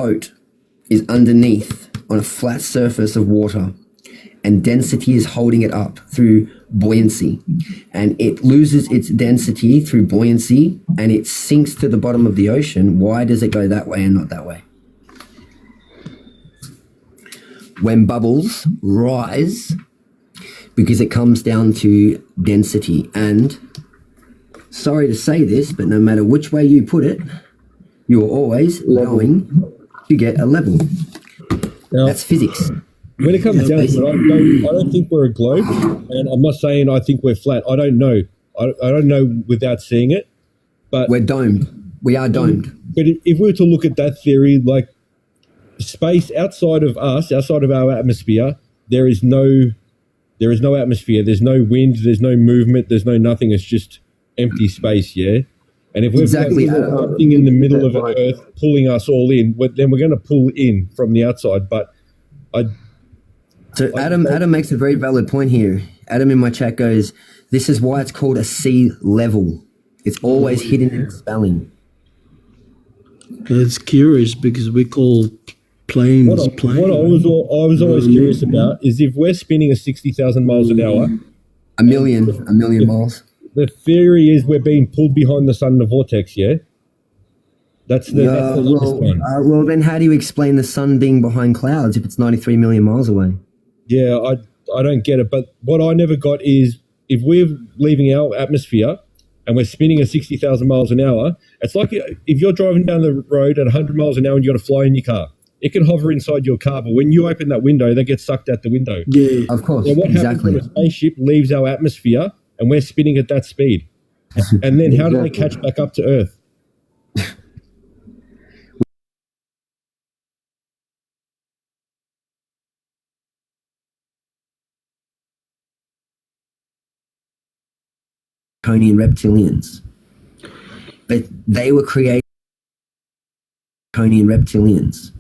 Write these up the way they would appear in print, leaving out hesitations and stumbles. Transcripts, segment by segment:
boat is underneath on a flat surface of water, and density is holding it up through buoyancy, and it loses its density through buoyancy and it sinks to the bottom of the ocean, why does it go that way and not that way? When bubbles rise, because it comes down to density. And sorry to say this, but no matter which way you put it, you're always going to get a level. Now, that's physics. When it comes down to it, I don't think we're a globe, and I'm not saying I think we're flat. I don't know. I don't know without seeing it, but we're domed. We are domed. But if we were to look at that theory, like space outside of us, outside of our atmosphere, there is no atmosphere. There's no wind. There's no movement. There's no nothing. It's just empty space. Yeah. And if we've got something in the middle of Earth pulling us all in, then we're going to pull in from the outside. But So Adam makes a very valid point here. Adam in my chat goes, this is why it's called a sea level. It's always hidden in the spelling. It's curious because we call planes planes. What I was always curious about is if we're spinning at 60,000 miles an hour. A million miles. The theory is we're being pulled behind the sun in a vortex, yeah? That's the one. Well, then how do you explain the sun being behind clouds if it's 93 million miles away? Yeah, I don't get it. But what I never got is if we're leaving our atmosphere and we're spinning at 60,000 miles an hour, it's like if you're driving down the road at 100 miles an hour and you got to fly in your car. It can hover inside your car, but when you open that window, they get sucked out the window. Yeah, of course. So what happens when a spaceship leaves our atmosphere and we're spinning at that speed? And then how do they catch back up to Earth? Draconian reptilians. But they were created draconian reptilians.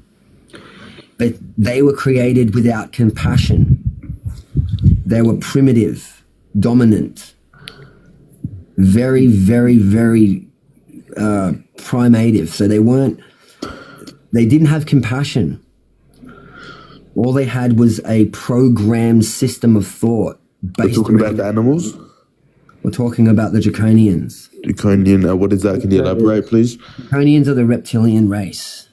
But they were created without compassion. They were primitive, dominant, very, very, very primative. So they didn't have compassion. All they had was a programmed system of thought. We're talking about the animals? We're talking about the draconians. Draconian, what is that? Can you elaborate, please? Draconians are the reptilian race.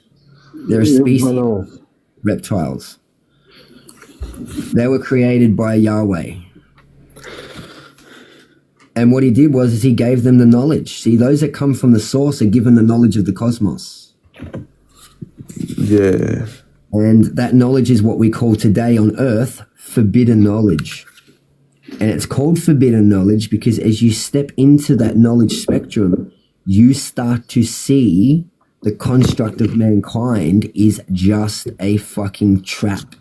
They're a species of reptiles. They were created by Yahweh. And what he did was he gave them the knowledge. See, those that come from the source are given the knowledge of the cosmos. Yeah. And that knowledge is what we call today on Earth forbidden knowledge. And it's called forbidden knowledge because as you step into that knowledge spectrum, you start to see the construct of mankind is just a fucking trap.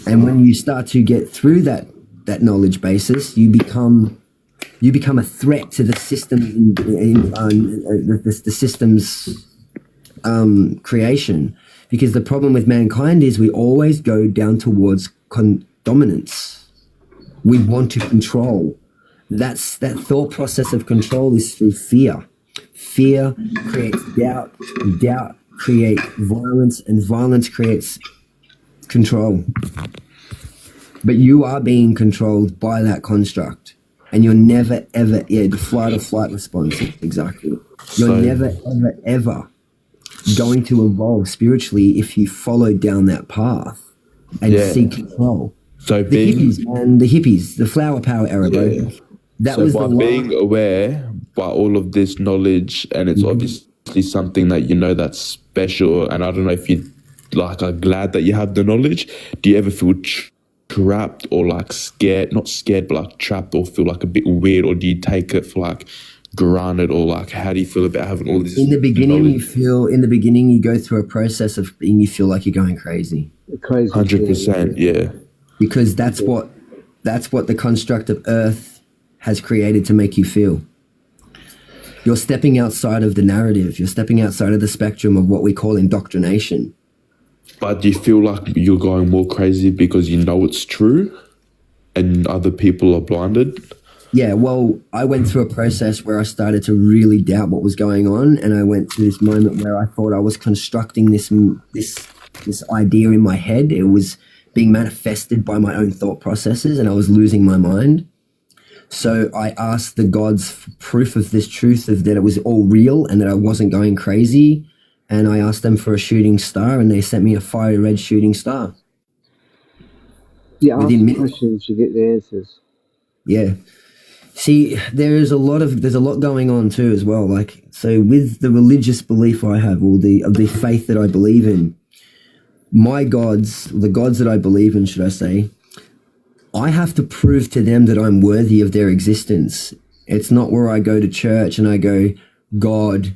And when you start to get through that knowledge basis, you become a threat to the system, the system's creation. Because the problem with mankind is we always go down towards dominance. We want to control. That thought process of control is through fear. Fear creates doubt. Doubt creates violence, and violence creates control. But you are being controlled by that construct, and you're never ever the fight or flight response. Exactly. You're never ever going to evolve spiritually if you follow down that path and seek control. So the hippies, the flower power era, bro. That was by being aware by all of this knowledge, and it's obviously something that you know that's special. And I don't know if you are glad that you have the knowledge. Do you ever feel trapped or scared? Not scared, but trapped, or feel a bit weird, or do you take it for granted, or how do you feel about having all this? In the beginning, you go through a process of being. You feel like you're going crazy. 100%, yeah. Because that's what the construct of Earth has created to make you feel. You're stepping outside of the narrative. You're stepping outside of the spectrum of what we call indoctrination. But do you feel like you're going more crazy because you know it's true and other people are blinded? Yeah, well, I went through a process where I started to really doubt what was going on, and I went through this moment where I thought I was constructing this idea in my head. It was being manifested by my own thought processes, and I was losing my mind. So I asked the gods for proof of this truth, of that it was all real and that I wasn't going crazy. And I asked them for a shooting star, and they sent me a fiery red shooting star. You ask Within the minutes. questions, you get the answers. Yeah. See, there's a lot going on too as well. Like, so with the religious belief I have, or the faith that I believe in, my gods, the gods that I believe in, should I say, I have to prove to them that I'm worthy of their existence. It's not where I go to church and I go, God,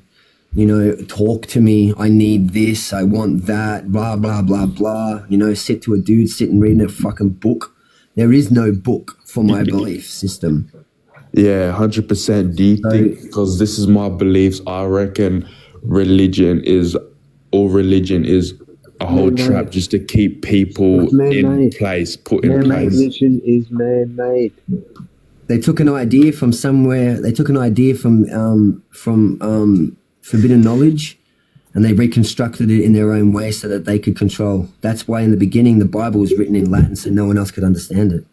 talk to me. I need this. I want that. Blah, blah, blah, blah. Sit to a dude sitting reading a fucking book. There is no book for my belief system. Yeah, 100%. Do you think, because this is my beliefs, I reckon religion is a whole trap just to keep people in place, put in place. Religion is man-made. They took an idea from somewhere. They took an idea from forbidden knowledge, and they reconstructed it in their own way so that they could control. That's why in the beginning the Bible was written in Latin so no one else could understand it.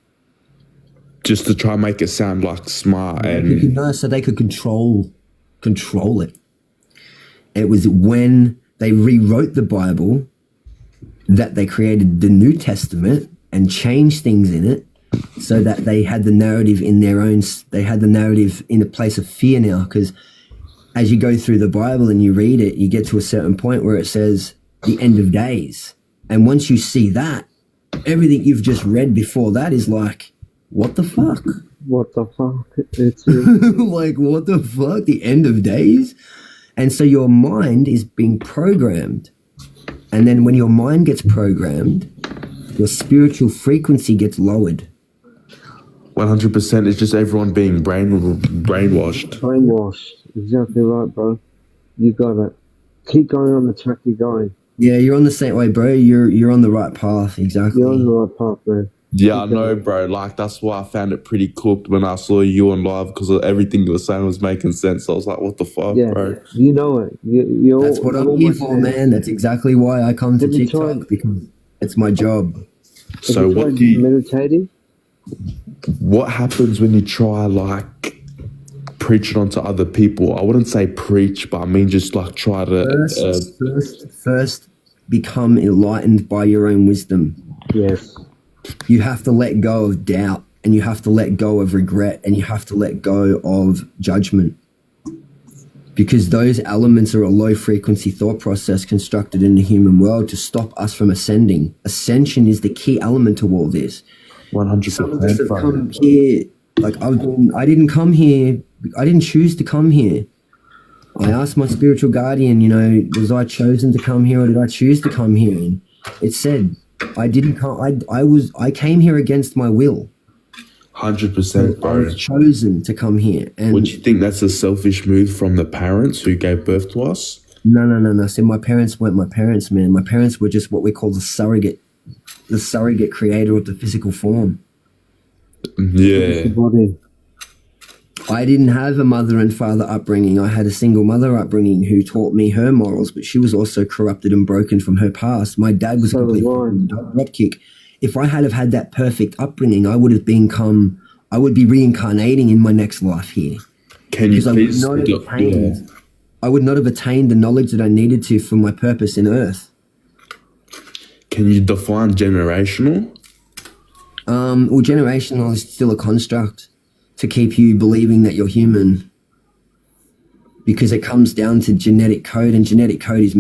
Just to try and make it sound like smart and No, so they could control it. It was when they rewrote the Bible that they created the New Testament and changed things in it so that they had the narrative in their own. They had the narrative in a place of fear now, because as you go through the Bible and you read it, you get to a certain point where it says the end of days, and once you see that, everything you've just read before that is like, what the fuck? What the fuck? It's like, what the fuck? The end of days? And so your mind is being programmed. And then when your mind gets programmed, your spiritual frequency gets lowered. 100%. It's just everyone being brainwashed. Brainwashed. Exactly right, bro. You got it. Keep going on the track you're going. Yeah, you're on the same way, bro. You're on the right path. Exactly. You're on the right path, man. Yeah, I know, bro. Like, that's why I found it pretty cooked when I saw you on live, because everything you were saying was making sense. I was like, what the fuck, bro? You know it. That's what I'm here for, man. That's exactly why I come to TikTok, because it's my job. So what do you... Meditating? What happens when you try, like, preach it onto other people? I wouldn't say preach, but I mean just, like, try to... First, become enlightened by your own wisdom. Yes. You have to let go of doubt, and you have to let go of regret, and you have to let go of judgment, because those elements are a low frequency thought process constructed in the human world to stop us from ascending. Ascension is the key element to all this. 100%. Some of us have come here, like I didn't come here, I didn't choose to come here. I asked my spiritual guardian, was I chosen to come here, or did I choose to come here? And it said, I didn't come. I came here against my will. 100%, bro. I was chosen to come here. And would you think that's a selfish move from the parents who gave birth to us? No. See, my parents weren't my parents, man. My parents were just what we call the surrogate creator of the physical form. Yeah. I didn't have a mother and father upbringing. I had a single mother upbringing who taught me her morals, but she was also corrupted and broken from her past. My dad was a complete dropkick. If I had that perfect upbringing, I would be reincarnating in my next life here. Can you please? I would not have attained the knowledge that I needed to for my purpose in Earth. Can you define generational? Well, generational is still a construct to keep you believing that you're human, because it comes down to genetic code, and genetic code is